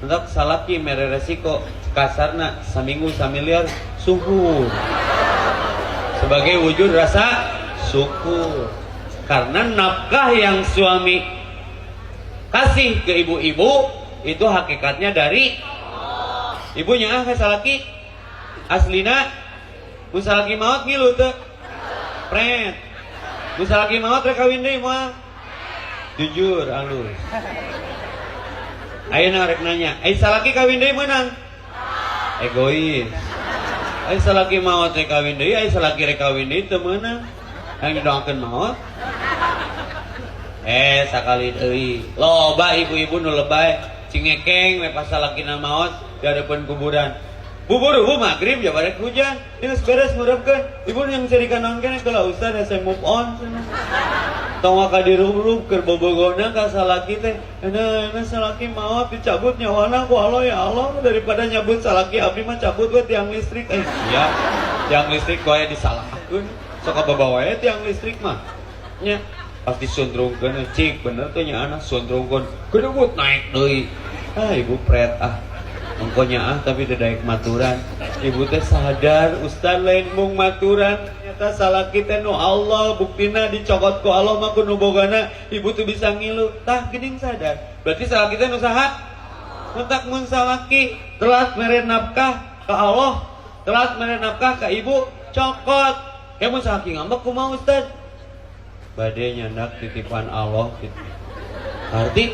Untuk salaki mere resiko kasarna saminggu samiliar syukur sebagai wujud rasa syukur karena nafkah yang suami kasih ke ibu-ibu itu hakikatnya dari ibunya. Salaki aslina musalaki maut ngilu teu pret musalaki maut rek kawin deui moal jujur alus. Ayeuna rek nanya, ai salaki kawin deui meunang? Egois. Ai salaki maot rek kawin deui, ai salaki rek kawin deui teu meunang. Anu didoakeun maot. Sakali deui. Loba ibu-ibu nu lebay cingekeng we pas salakina maot di hadapan kuburan. Bubur magrib ya barek hujan. Geus beres ngurupkeun. Ibu yang cerikan naon keneh kalau ustaz saya move on cenah. Tong ka dirup-rup keur bobogona ka salaki teh. Euna salaki maot dicabut nyawana ku Allah ya Allah daripada nyabut salaki abdi mah cabut we tiang listrik. Iya. Tiang listrik koe disalahkeun. Sok babawa wae tiang listrik mah. Nya pasti sundrungkeun cik bener teh nya anak sundrungkeun. Kedewut naik deui. Ibu pret engkonya tapi daek maturan. Ibu teh sadar ustaz lain mung maturan ternyata salaki teh nu Allah buktina dicokot ku Allah mah ku nu bogana ibu tuh bisa ngilu tah geuning sadar berarti salaki teh nu saha mentak mun salaki telat mere nafkah ka Allah telat mere nafkah ka ibu cokot mun salaki ngambek kumaha ustaz bade nyandak titipan Allah gitu arti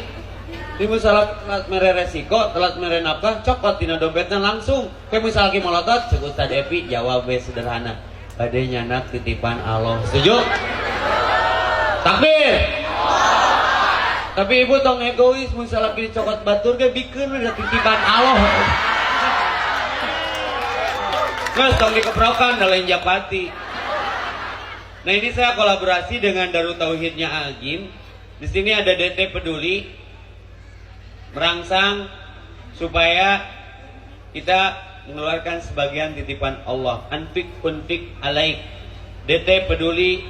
ibu salah telat mere resiko, telat mere nafkah, cokot tina dompetna langsung. Kayak misalnya molotot, cek Ustaz Epi jawab sederhana. Bade nyanak titipan Allah. Setuju? Takbir. Tapi ibu tong egois, misalnya kini cokot batur ke bikin udah titipan Allah. Terus tong dikeprokan dalam japati. Nah ini saya kolaborasi dengan Darut Tauhidnya Agim. Di sini ada DT Peduli. Merangsang supaya kita mengeluarkan sebagian titipan Allah. Anfik unfik alaik. DT Peduli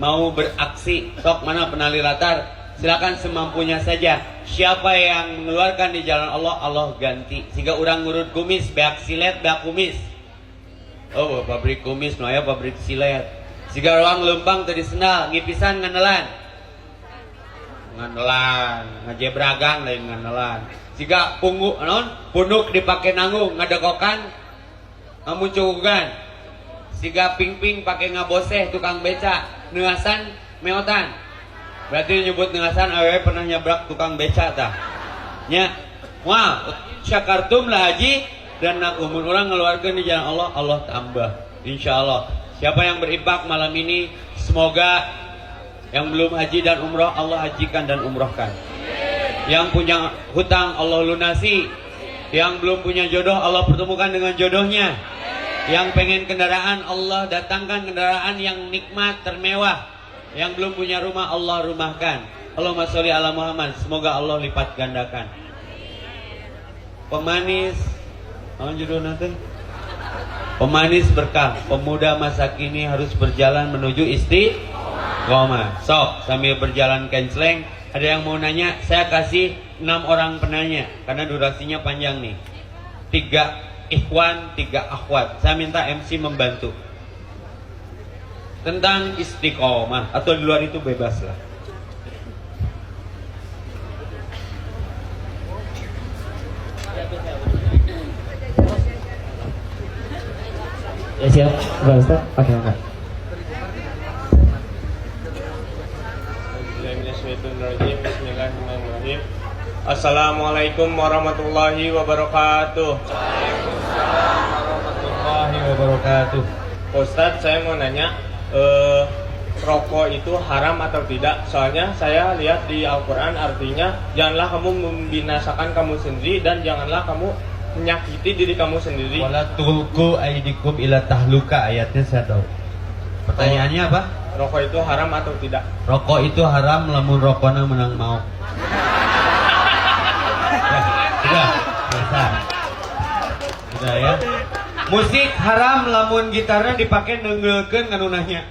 mau beraksi. Sok mana penali latar? Silakan semampunya saja. Siapa yang mengeluarkan di jalan Allah, Allah ganti. Sehingga orang ngurut kumis, beak silet, beak kumis. Oh, pabrik kumis, no ya pabrik silet. Sehingga orang lempang tadi sendal, ngipisan nganelan. Nganelan, ngajebragan lain nganelan. Jika punggu non punduk dipakai nanggung ngadekokan ngamuncukan. Jika ping-ping pakai ngaboseh tukang beca, neuasan meotan. Berarti nyebut neuasan awewe pernah nyabrak tukang beca tah. Nya, wah, syakartum lah haji dan nakumun orang ngeluarkan di jalan Allah, Allah tambah. Insyaallah. Siapa yang berinfak malam ini semoga yang belum haji dan umroh Allah hajikan dan umrohkan. Yang punya hutang Allah lunasi. Yang belum punya jodoh Allah pertemukan dengan jodohnya. Yang pengen kendaraan Allah datangkan kendaraan yang nikmat termewah. Yang belum punya rumah Allah rumahkan. Allahumma sholli ala Muhammad. Semoga Allah lipat gandakan. Pemanis judulnya teh? Pemanis berkah. Pemuda masa kini harus berjalan menuju istiqomah. Sok sambil berjalan kenceleng. Ada yang mau nanya? Saya kasih 6 orang penanya karena durasinya panjang nih. 3 ikhwan, 3 akhwat. Saya minta MC membantu tentang istiqomah atau di luar itu bebas lah. Ya siap, Pak Ustaz. Oke, enggak. Bismillahirrahmanirrahim. Assalamualaikum warahmatullahi wabarakatuh. Waalaikumsalam warahmatullahi wabarakatuh. Ustadz, saya mau nanya, rokok itu haram atau tidak? Soalnya saya lihat di Al-Quran artinya janganlah kamu membinasakan kamu sendiri dan janganlah kamu menyakiti diri kamu sendiri. Wala tulqu aidikum ila tahluka, ayatnya saya tahu. Pertanyaannya apa? Rokok itu haram atau tidak? Rokok itu haram lamun rokona menang mau. Sudah, selesai. Sudah ya. Musik haram lamun gitarnya dipakai nenggeukeun nganunahnya.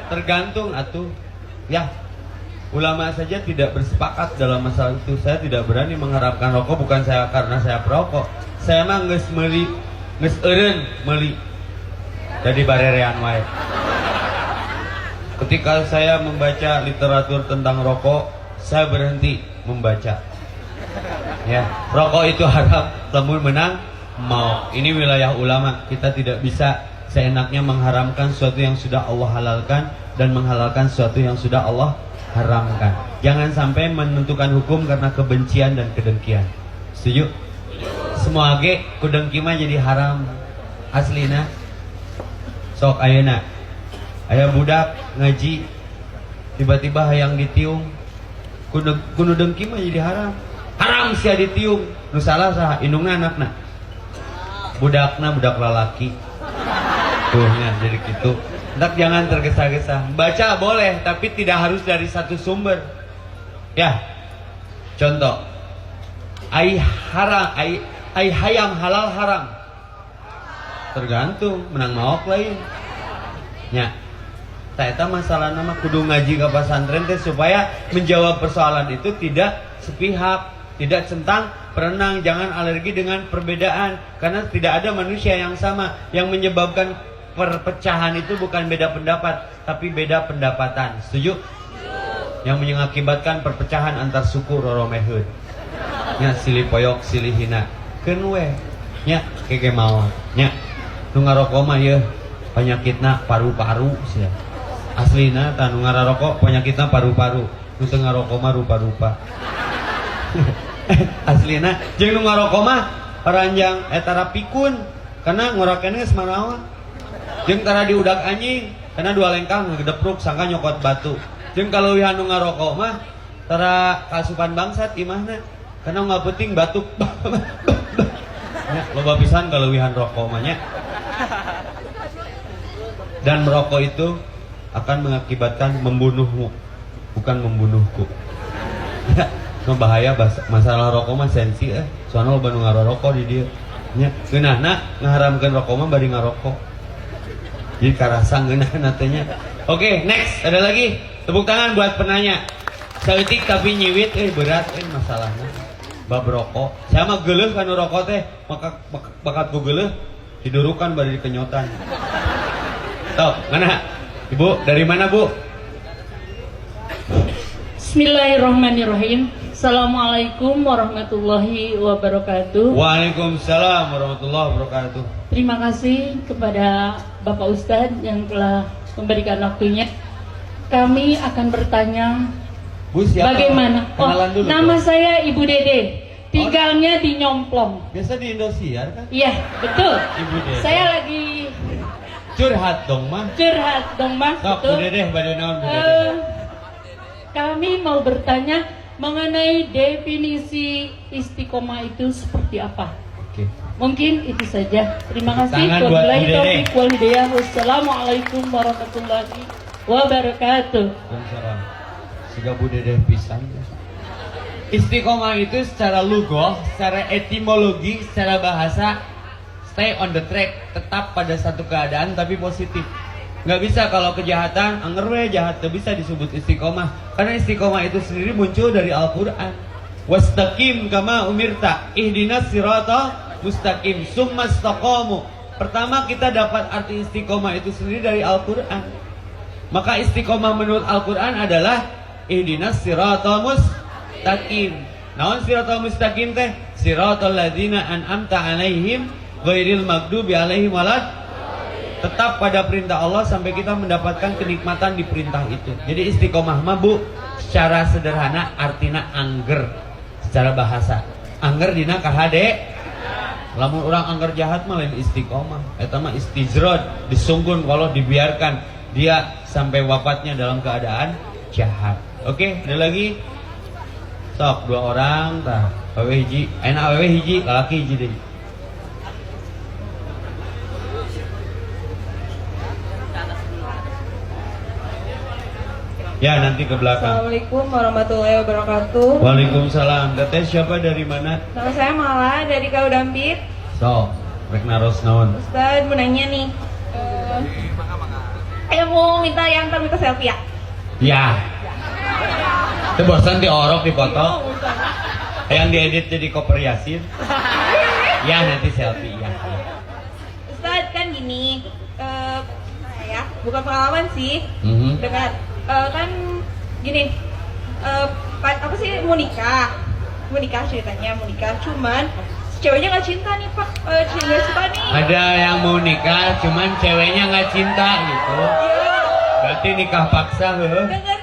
Tergantung atuh. Ya. Ulama saja tidak bersepakat dalam masalah itu. Saya tidak berani mengharapkan rokok, bukan saya karena saya perokok. Saya mah geus meuli, geus eureun meuli. Jadi barerean wae. Ketika saya membaca literatur tentang rokok, saya berhenti membaca. Ya, rokok itu haram, lamun menang mau. Ini wilayah ulama. Kita tidak bisa seenaknya mengharamkan sesuatu yang sudah Allah halalkan dan menghalalkan sesuatu yang sudah Allah haramkan. Jangan sampai menentukan hukum karena kebencian dan kedengkian. Setuju? Semua ge kudengki mah jadi haram. Aslina sok ayeuna aya budak ngaji tiba-tiba hayang ditiung kudu dengki mah jadi haram sia ditiung nu salah saha indungna anakna budakna budak lalaki tuh nya jadi gitu. Ndak jangan tergesa-gesa baca boleh tapi tidak harus dari satu sumber ya. Contoh ai hayam halal haram tergantung menang maok lain nya. Eta masalah nama kudu ngaji ke pesantren teh supaya menjawab persoalan itu tidak sepihak, tidak centang perenang, jangan alergi dengan perbedaan karena tidak ada manusia yang sama. Yang menyebabkan perpecahan itu bukan beda pendapat tapi beda pendapatan. Setuju? Yang mengakibatkan perpecahan antar suku roromeheun. Nya silih poyok silih hina. Keun we nya keke maot nya. Nu ngarokok mah yeuh penyakitna paru-paru sia. Aslina tanu ngarokok penyakitna paru-paru, nu teu ngarokok mah rupa-rupa. Aslina jeung nu ngarokok mah paranjang eta rapikun karena ngorokeun geus manaon. Jeung tara diudak anjing karena dua lengkang ngedepruk sangka nyokot batu. Jeung kaleuwihan nu ngarokok mah tara kasupan bangsat imahna karena nggak penting batuk. Loba pisan kaleuwihan rokok mah nya. Dan merokok itu akan mengakibatkan membunuhmu, bukan membunuhku. Bahaya masalah rokok mah sensi soalnya loba nu ngarokok di dieu nya. Geunahna ngaharamkeun rokok mah bari ngarokok. Jadi karasa geunahna teh nya. Oke, next ada lagi. Tepuk tangan buat penanya. Saeutik tapi nyiwit berat masalahnya. Bab rokok. Saya mah geuleuh kana rokok teh, maka bakat ku geuleuh didurukan bari kenyotan. Tuh, mana? Ibu, dari mana Bu? Bismillahirrahmanirrahim. Assalamualaikum warahmatullahi wabarakatuh. Waalaikumsalam warahmatullahi wabarakatuh. Terima kasih kepada Bapak Ustadz yang telah memberikan waktunya. Kami akan bertanya Bu, siapa? bagaimana? Kenalan dulu, nama Bu. saya Ibu Dede. Tinggalnya di Nyomplong. Biasa di Indosiar kan? Iya, betul. Ibu Dede. Saya lagi Curhat dong mah. Sok, Bu Dede, pada naon Bu Dede? Kami mau bertanya mengenai definisi istiqomah itu seperti apa. Oke. Mungkin itu saja. Terima kasih. Tangan buat Wabillahi Bu Dede. taufiq wal hidayah. Wassalamualaikum warahmatullahi wabarakatuh. Waalaikumsalam. Siga Bu Dede pisan. Istiqomah itu secara lughah, secara etimologi, secara bahasa stay on the track, tetap pada satu keadaan tapi positif. Nggak bisa kalau kejahatan, anger we jahat, nggak bisa disebut istiqomah. Karena istiqomah itu sendiri muncul dari Al-Quran. Wastaqim kama umirta, ihdinas sirata mustaqim, summa istaqamu. Pertama kita dapat arti istiqomah itu sendiri dari Al-Quran. Maka istiqomah menurut Al-Quran adalah ihdinas sirata mustaqim. Naon sirata mustaqim teh? Siratal ladzina an'amta alaihim ghairil maghdubi alaihim walad. Tetap pada perintah Allah sampai kita mendapatkan kenikmatan di perintah itu. Jadi istiqomah mah Bu, secara sederhana artina angger secara bahasa. Angger dina kahade. Lamun orang angger jahat mah lain istiqomah. Eta mah istijrad, disunggun kalau dibiarkan dia sampai wafatnya dalam keadaan jahat. Oke, ada lagi? Sok, 2 orang tah. Awewe hiji, enak awewe hiji, lalaki hiji deh. Ya, nanti ke belakang. Assalamualaikum warahmatullahi wabarakatuh. Waalaikumsalam. Teteh siapa dari mana? Nama saya Mala dari Kaudambit. So, rek naros naon? Ustaz mau nanya nih. Mau minta yang minta selfie ya? Ya. Itu bosan diorok dipoto. Yang diedit jadi koper Yasin. Ya nanti selfie ya. Ustadz kan gini, saya bukan pengalaman sih, dengan kan gini, apa sih mau nikah ceritanya mau nikah, cuman ceweknya nggak cinta nih Pak, nggak suka nih. Ada yang mau nikah, cuman ceweknya nggak cinta gitu. Iya. Berarti nikah paksa, Enggak.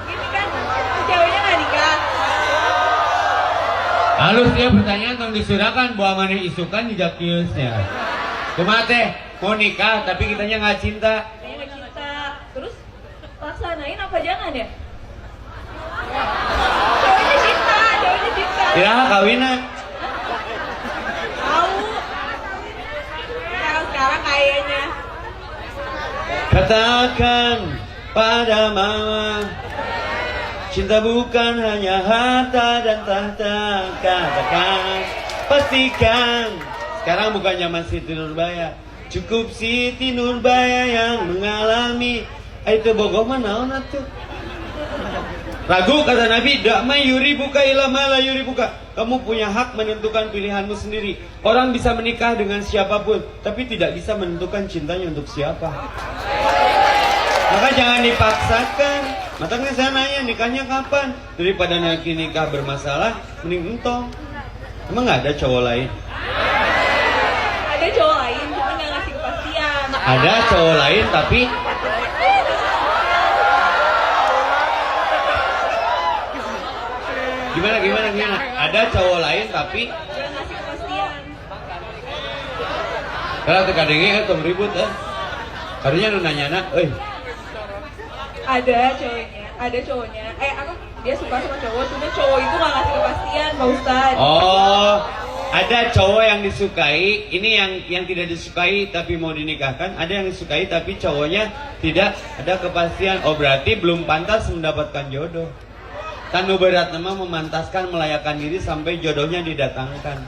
Gini kan, ceweknya nggak nikah. Halus dia pertanyaan tong disurakan buah mana isukan di jakiusnya. Kumaha teh mau nikah tapi kitanya nggak cinta. Saya nggak cinta. Terus laksanain apa jangan ya? Cowoknya cinta. Kira kawinan. Tahu. Sekarang kayaknya. Katakan pada mama, cinta bukan hanya harta dan tahta. Katakan, pastikan. Sekarang bukan zaman Siti Nurbaya, cukup Siti Nurbaya yang mengalami. Itu bogoh mana atuh? Ragu kata Nabi, dak yuri buka ilama la yuri buka. Kamu punya hak menentukan pilihanmu sendiri. Orang bisa menikah dengan siapapun, tapi tidak bisa menentukan cintanya untuk siapa. Maka jangan dipaksakan. Makanya saya nanya nikahnya kapan? Daripada nanti nikah bermasalah, mending entong. Emang nggak ada cowok lain? Ada cowok lain, cuma nggak ngasih kepastian. Ada cowok lain tapi gimana? Ada cowok lain tapi Nggak ngasih kepastian. kalau tekadenge atau ribut Karunya lu nanya Ada cowoknya. Apa? Dia suka sama cowok, cuma cowok itu nggak ngasih kepastian, Pak Ustadz. Oh, ada cowok yang disukai, ini yang tidak disukai tapi mau dinikahkan, ada yang disukai tapi cowoknya tidak ada kepastian. Oh, berarti belum pantas mendapatkan jodoh. Tanu berat nama memantaskan melayakkan diri sampai jodohnya didatangkan.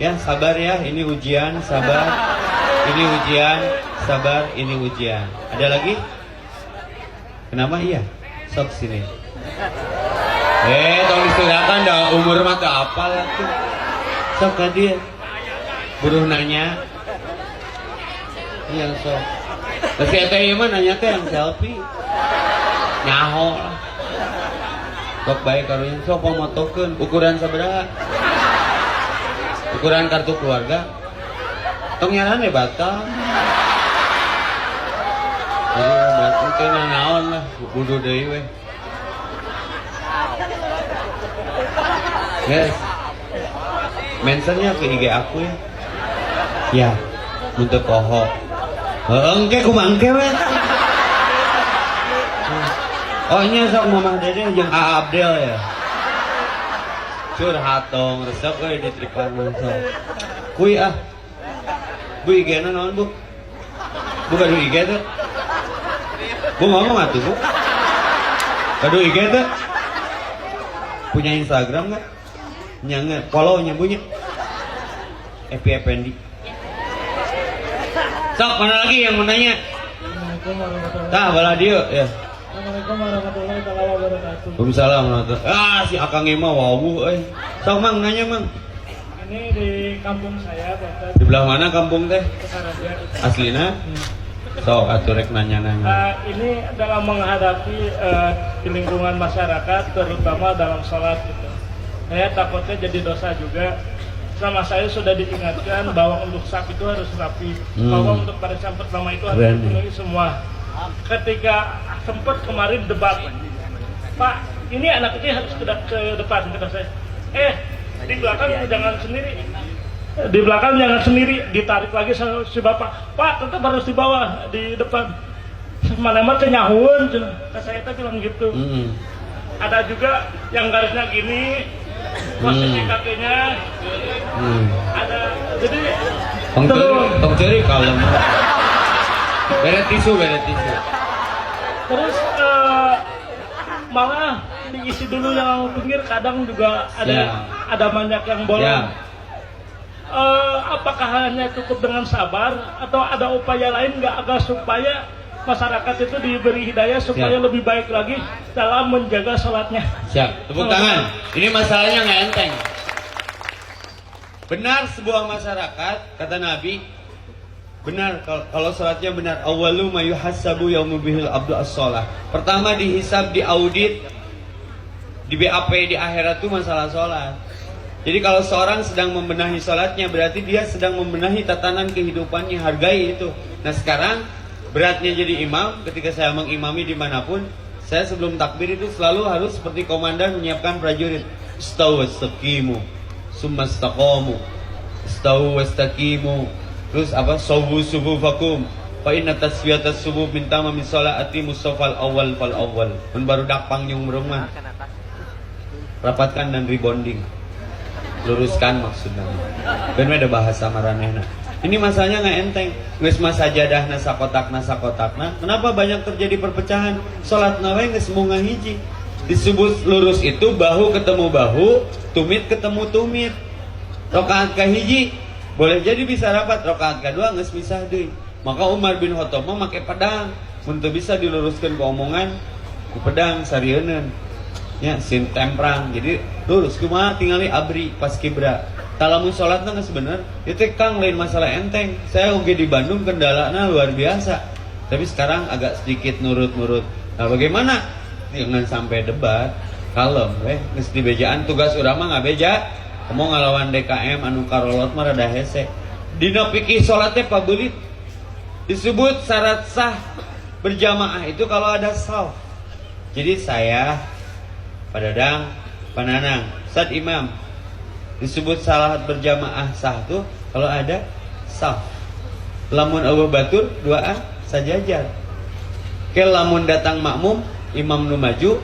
Ya, sabar ya, ini ujian, sabar. Ini ujian, sabar, ini ujian. Ada lagi? Kenapa iya? Sok sini. Tolong disediakan dah umur mah tak apa lah tuh. Sok ka dia. Buruh nanya. Iya sok. Terus eta ieu mah nanya teh yang selfie. Nyaho lah. Sok bae karunya sok pomotokeun ukuran sabaraha? Ukuran kartu keluarga. Tong nyaran we batal. Jadi batal teh naon lah, budu deui we. Yes. Mentionnya ke IG aku ya. Ya, untuk poho. Engke kumangke we. Oh nya sok Mamah Dede jeung A Abdel ya. Curhat dong, resep euy ditripan sok. Kuy ah. Bu IG-na naon Bu? Bu kadu IG teh. Bu ngomong atuh Bu. Kadu IG teh. Punya Instagram enggak? Nya follow-nya bunyi. Epi Effendi. Sok mana lagi yang mau nanya? Tah bala dieu ya. Assalamualaikum warahmatullahi wabarakatuh. Waalaikumsalam warahmatullahi. Si Akang mah wawu euy. Sok Mang nanya Mang. Ini di kampung saya, Bapak. Di belah mana kampung teh? Kesaraja. Aslina? Sok atuh rek nanya-nanya. Ini dalam menghadapi di lingkungan masyarakat, terutama dalam sholat gitu. Saya takutnya jadi dosa juga. Sama saya sudah diingatkan bahwa untuk saf itu harus rapi, bahwa untuk barisan pertama itu harus dipenuhi semua. Ketika sempat kemarin debat, Pak, ini anak ini harus ke depan, kata saya. Di belakang jangan sendiri. Di belakang jangan sendiri, ditarik lagi sama si bapak. Pak, tetap harus di bawah, di depan. Mana-mana nyahun, kata saya itu bilang gitu. Ada juga yang garisnya gini, posisi kakinya. Ada, jadi Tong ceri kalem. Beret tisu. Terus malah diisi dulu yang pinggir, kadang juga ada banyak yang bolong. Apakah hanya cukup dengan sabar atau ada upaya lain nggak agar supaya masyarakat itu diberi hidayah supaya Siap. lebih baik lagi dalam menjaga sholatnya. Siap, tepuk tangan. Ini masalahnya nggak enteng. Benar sebuah masyarakat, kata Nabi, benar kalau sholatnya benar. Awalu ma yuhassabu yaumul bihil abdu as-sholah. Pertama dihisab, diaudit, di BAP di akhirat itu masalah sholat. Jadi kalau seorang sedang membenahi sholatnya, berarti dia sedang membenahi tatanan kehidupannya, hargai itu. Nah sekarang beratnya jadi imam, ketika saya mengimami dimanapun, saya sebelum takbir itu selalu harus seperti komandan menyiapkan prajurit. Istawu wastaqimu, summa istaqamu, istawu wastaqimu. Terus apa? Sawu subufakum, fa inna tasfiyatas subuh min tamami sholati mustafal awal fal awal. Mun baru dak pangjung rumah. Rapatkan dan rebonding. Luruskan maksudnya. Ben ada bahasa maranehna. Ini masalahnya nggak enteng. Geus mah sajadah nasakotakna. Kenapa banyak terjadi perpecahan? Salat nawe geus munga hiji. Disebut lurus itu bahu ketemu bahu, tumit ketemu tumit. Rakaat kahiji boleh jadi bisa rapat, rakaat kedua geus misah deui. Maka Umar bin Khattab mah make pedang. Mun teu bisa diluruskeun ku omongan, ku pedang sarieun. Ya, sin temprang. Jadi lurus kumaha tingali abri pas kibra. Talamun salatna geus bener, itu Kang lain masalah enteng. Saya oge di Bandung kendalana luar biasa. Tapi sekarang agak sedikit nurut-nurut. Nah, bagaimana? Jangan sampai debat. Kalem geus dibejaan tugas urang mah ngabeja. Kamu ngalawan DKM anu karolot mah rada hese. Dina fikih salat teh pabelit. Disebut syarat sah berjamaah itu kalau ada saf. Jadi saya Pak Dadang, Pak Nanang, Ustaz Imam, disebut salat berjamaah sah tuh kalau ada saf. Lamun Abu Batur duaan sajajar. Ke lamun datang makmum, imam nu maju,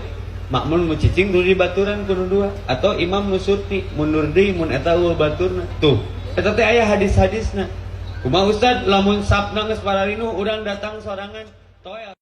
makmum nu cicing nu dibaturan kudu dua atau imam nu surti mundur deui mun eta Abu Baturna. Tuh, eta teh aya hadis-hadisna. Kumaha Ustaz lamun safna geus pararinu urang datang sorangan, toel